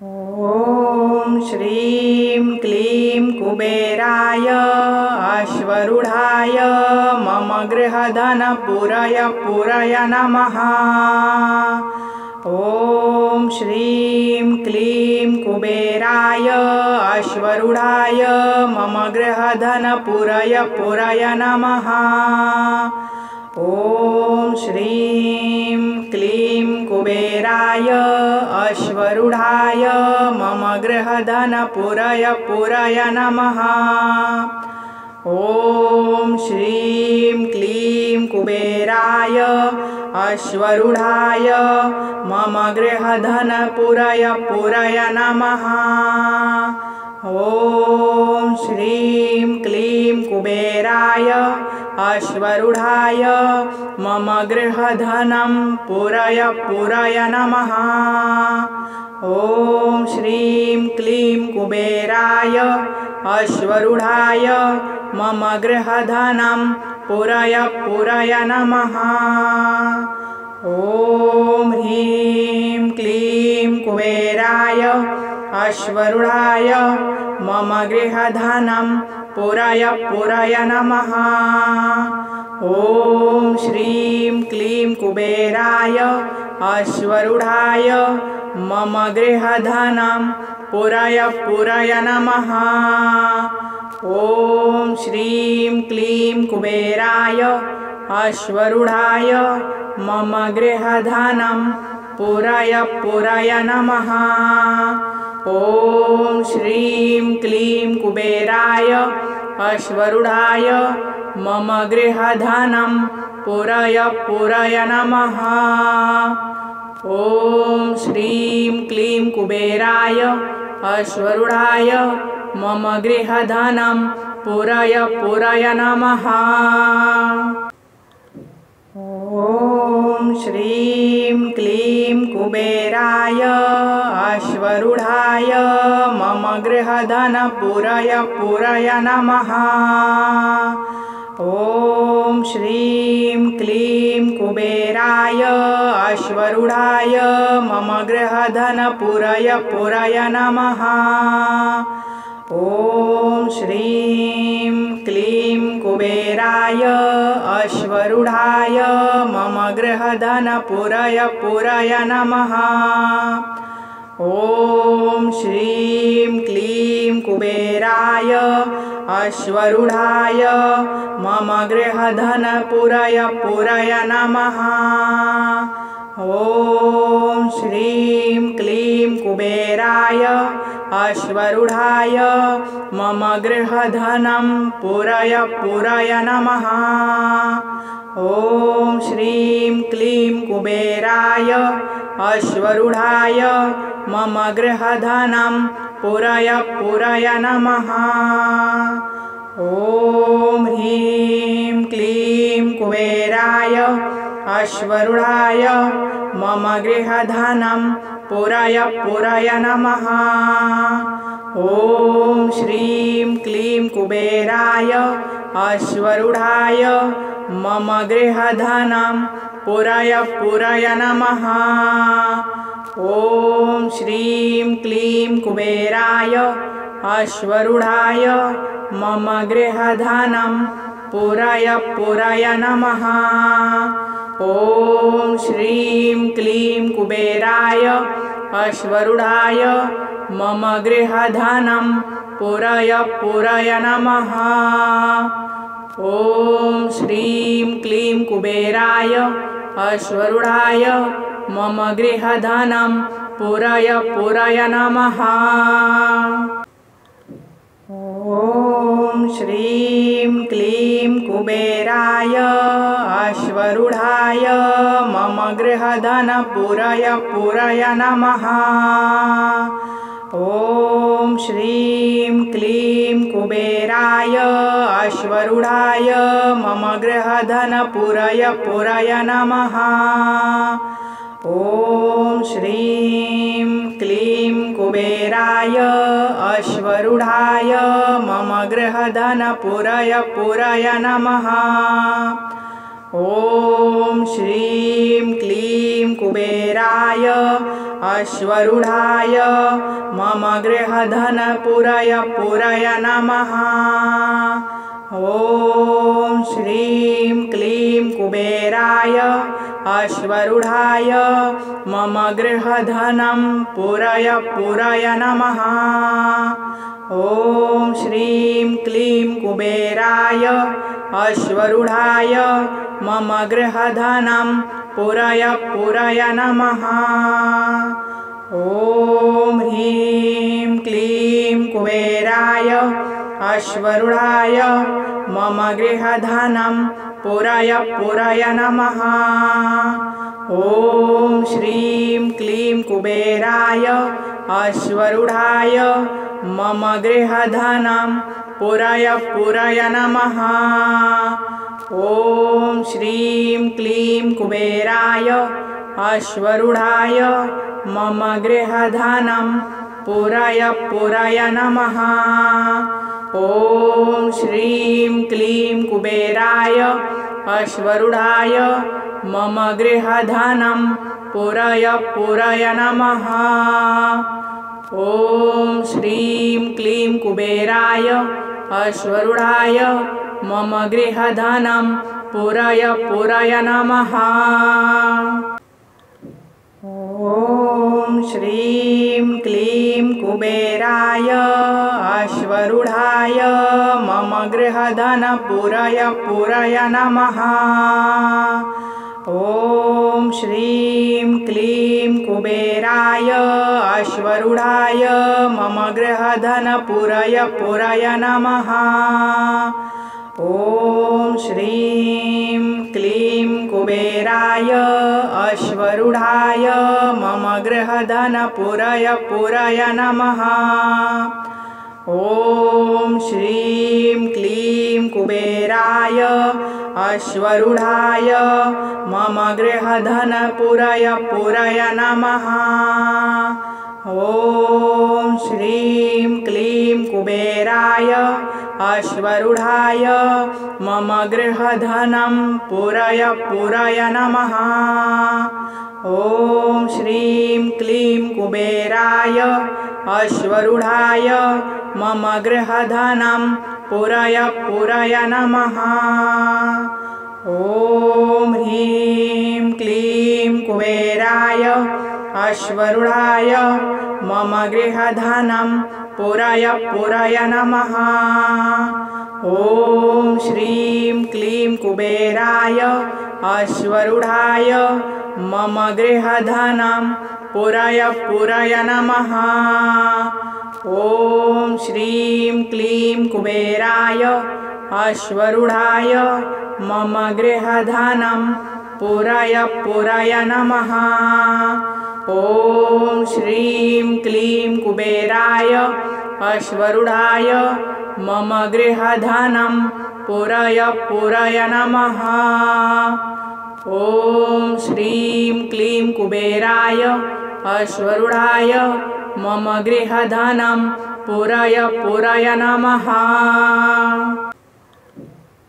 ॐ श्रीं क्लीं कुबेराय अश्वरूढाय मम गृहधन पूरय नमः। ॐ श्रीं क्लीं कुबेराय अश्वरूढाय मम गृहधन पूरय नमः। ॐ श्रीं क्लीं कुबेराय अश्वरूढाय मम गृहधन पूरय नमः। ॐ श्रीं क्लीं कुबेराय अश्वरूढाय मम गृहधन पूरय नमः। ॐ श्रीं क्लीं कुबेराय अश्वरूढाय मम गृहधनं पूरय नमः। ॐ श्रीं क्लीं कुबेराय अश्वरूढाय मम गृहधनं पूरय नमः। ॐ ह्रीं क्लीं कुबेराय अश्वरूढाय मम गृहधनं पूरय नमः। ॐ श्रीं क्लीं कुबेराय अश्वरूढाय मम गृहधनं पूरय नमः। ॐ श्रीं क्लीं कुबेराय अश्वरूढाय मम गृहधनं पूरय नमः। ॐ श्रीं क्लीं कुबेराय अश्वरूढाय मम गृहधनं पूरय नमः। ॐ श्रीं क्लीं कुबेराय अश्वरूढाय मम गृहधनं पूरय नमः। ॐ श्रीं क्लीं कुबेराय अश्वरूढाय मम गृहधन पूरय नमः। ॐ श्रीं क्लीं कुबेराय अश्वरूढाय मम गृहधन पूरय नमः। ॐ श्रीं क्लीं कुबेराय अश्वरूढाय मम गृहधन पूरय नमः। ॐ श्रीं क्लीं कुबेराय अश्वरूढाय मम गृहधन पूरय नमः। ॐ श्रीं क्लीं कुबेराय अश्वरूढाय मम गृहधनं पूरय नमः। ॐ श्रीं क्लीं कुबेराय अश्वरूढाय मम गृहधनं पूरय नमः। ॐ ह्रीं क्लीं कुबेराय अश्वरूढाय मम गृहधनं पूरय नमः। ॐ श्रीं क्लीं कुबेराय अश्वरूढाय मम गृहधनं पूरय नमः। ॐ श्रीं क्लीं कुबेराय अश्वरूढाय मम गृहधनं पूरय नमः। ॐ श्रीं क्लीं कुबेराय अश्वरूढाय मम गृहधनं पूरय नमः। ॐ श्रीं क्लीं कुबेराय अश्वरूढाय मम गृहधनं पूरय नमः। ॐ श्रीं क्लीं कुबेराय अश्वरूढाय मम गृहधन पूरय नमः। ॐ श्रीं क्लीं कुबेराय अश्वरूढाय मम गृहधन पूरय नमः। ॐ श्रीं क्लीं कुबेराय अश्वरूढाय मम गृहधन पूरय नमः। ॐ श्रीं क्लीं श्रीं कुबेराय अश्वरूढाय मम गृहधन पूरय नमः। ॐ श्रीं क्लीं कुबेराय अश्वरूढाय मम गृहधनं पूरय नमः। ॐ श्रीं क्लीं कुबेराय अश्वरूढाय मम गृहधनं पूरय नमः। ॐ ह्रीं क्लीं कुबेराय अश्वरूढाय मम गृहधनं पूरय नमः। ॐ श्रीं क्लीं कुबेराय अश्वरूढाय मम गृहधनं पूरय नमः। ॐ श्रीं क्लीं कुबेराय अश्वरूढाय मम गृहधनं पूरय नमः। ॐ श्रीं क्लीं कुबेराय अश्वरूढाय मम गृहधनं पूरय नमः। ॐ श्रीं क्लीं कुबेराय अश्वरूढाय मम गृहधनं पूरय नमः। ॐ श्रीं क्लीं कुबेराय अश्वरूढाय मम गृहधन पूरय नमः। ॐ श्रीं क्लीं कुबेराय अश्वरूढाय मम गृहधन पूरय नमः। ॐ श्रीं क्लीं कुबेराय अश्वरूढाय मम गृहधन पूरय नमः। ॐ श्रीं क्लीं कुबेराय अश्वरूढाय मम गृहधन पूरय नमः। ॐ श्रीं क्लीं कुबेराय अश्वरूढाय मम गृहधनं पूरय नमः। ॐ श्रीं क्लीं कुबेराय अश्वरूढाय मम गृहधनं पूरय नमः। ॐ ह्रीं क्लीं कुबेराय अश्वरूढाय मम गृहधनं पूरय नमः। ॐ श्रीं क्लीं कुबेराय अश्वरूढाय मम गृहधनं पूरय नमः। ॐ श्रीं क्लीं कुबेराय अश्वरूढाय मम गृहधनं पूरय नमः। ॐ श्रीं क्लीं कुबेराय अश्वरूढाय मम गृहधनं पूरय नमः। ॐ श्रीं क्लीं कुबेराय अश्वरूढाय मम गृहधनं पूरय नमः।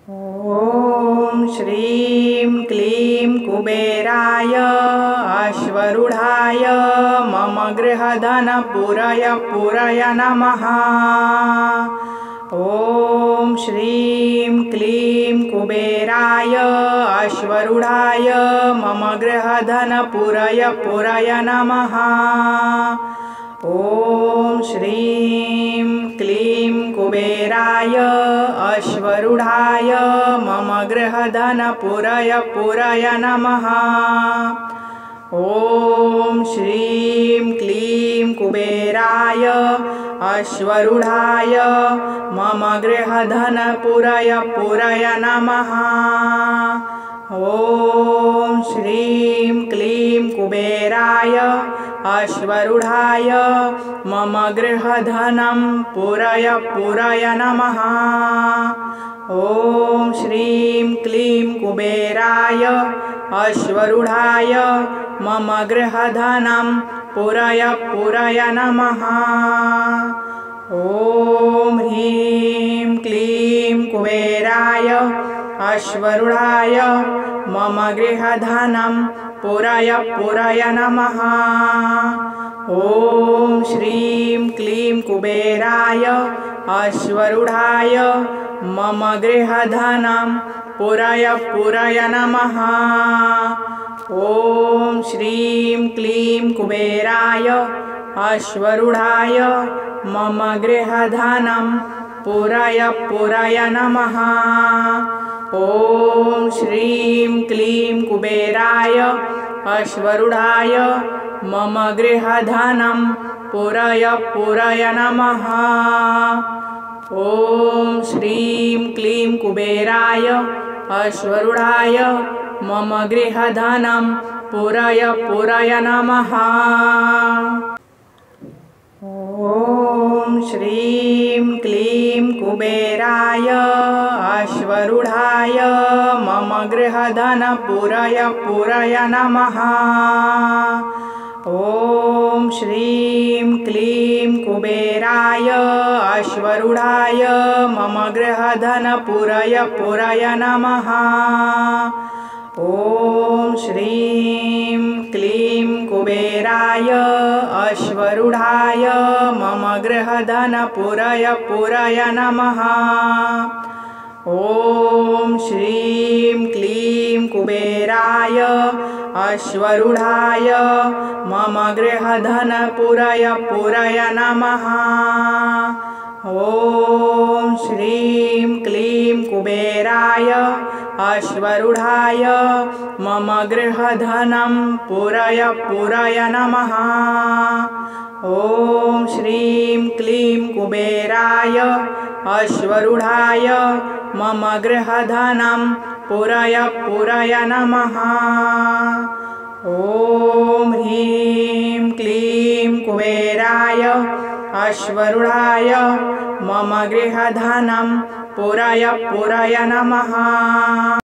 ॐ श्रीं क्लीं कुबेराय अश्वरूढाय मम गृहधन पूरय नमः। ॐ श्रीं क्लीं कुबेराय अश्वरूढाय मम गृहधन पूरय नमः। ॐ श्रीं क्लीं कुबेराय अश्वरूढाय मम गृहधन पूरय नमः। ॐ श्रीं क्लीं कुबेराय अश्वरूढाय मम गृहधन पूरय नमः। ॐ श्रीं क्लीं कुबेराय अश्वरूढाय मम गृहधनं पूरय नमः। ॐ श्रीं क्लीं कुबेराय अश्वरूढाय मम गृहधनं पूरय नमः। ॐ ह्रीं क्लीं कुबेराय अश्वरूढाय मम गृहधनं पूरय नमः। ॐ श्रीं क्लीं कुबेराय अश्वरूढाय मम गृहधनं पूरय नमः। ॐ श्रीं क्लीं कुबेराय अश्वरूढाय मम गृहधनं पूरय नमः। ॐ श्रीं क्लीं कुबेराय अश्वरूढाय मम गृहधनं पूरय नमः। ॐ श्रीं क्लीं कुबेराय अश्वरूढाय मम गृहधनं पूरय नमः। ॐ श्रीं क्लीं कुबेराय अश्वरूढाय मम गृहधनं पूरय नमः। ॐ श्रीं क्लीं कुबेराय अश्वरूढाय मम गृहधनं पूरय नमः। ॐ श्रीं क्लीं कुबेराय अश्वरूढाय मम गृहधनं पूरय नमः। ॐ श्रीं क्लीं कुबेराय अश्वरूढाय मम गृहधनं पूरय नमः। ॐ श्रीं क्लीं कुबेराय अश्वरूढाय मम गृहधनं पूरय नमः। ॐ श्रीं क्लीं कुबेराय अश्वरूढाय मम गृहधनं पूरय नमः। ॐ ह्रीं क्लीं कुबेराय अश्वरूढाय मम गृहधनं पूरय नमः।